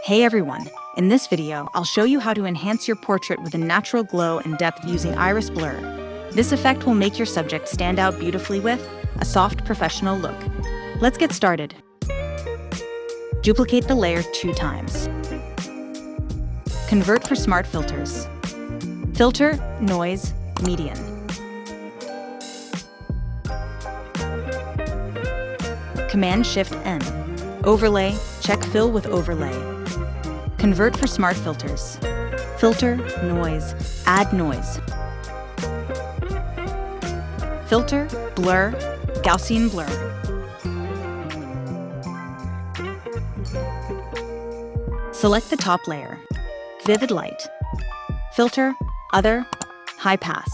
Hey everyone! In this video, I'll show you how to enhance your portrait with a natural glow and depth using iris blur. This effect will make your subject stand out beautifully with a soft, professional look. Let's get started. Duplicate the layer 2 times. Convert for smart filters. Filter, noise, median. Command-Shift-N. Overlay, check fill with overlay. Convert for smart filters. Filter, noise, add noise. Filter, blur, Gaussian blur. Select the top layer. Vivid light. Filter, other, high pass.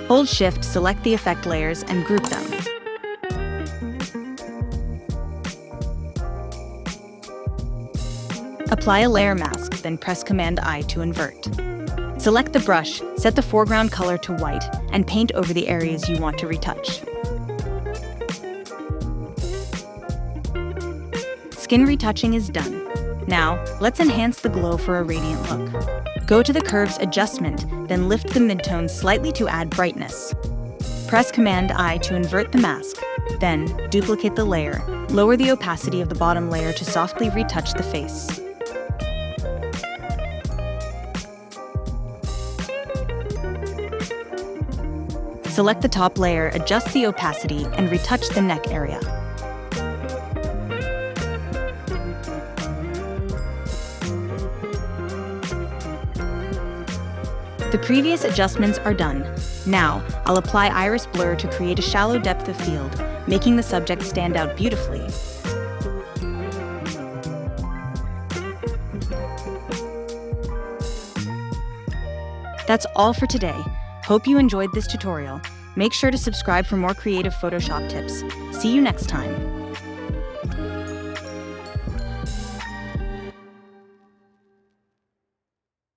Hold Shift, select the effect layers and group them. Apply a layer mask, then press Command-I to invert. Select the brush, set the foreground color to white, and paint over the areas you want to retouch. Skin retouching is done. Now, let's enhance the glow for a radiant look. Go to the curves adjustment, then lift the midtones slightly to add brightness. Press Command-I to invert the mask, then duplicate the layer. Lower the opacity of the bottom layer to softly retouch the face. Select the top layer, adjust the opacity, and retouch the neck area. The previous adjustments are done. Now, I'll apply iris blur to create a shallow depth of field, making the subject stand out beautifully. That's all for today. Hope you enjoyed this tutorial. Make sure to subscribe for more creative Photoshop tips. See you next time.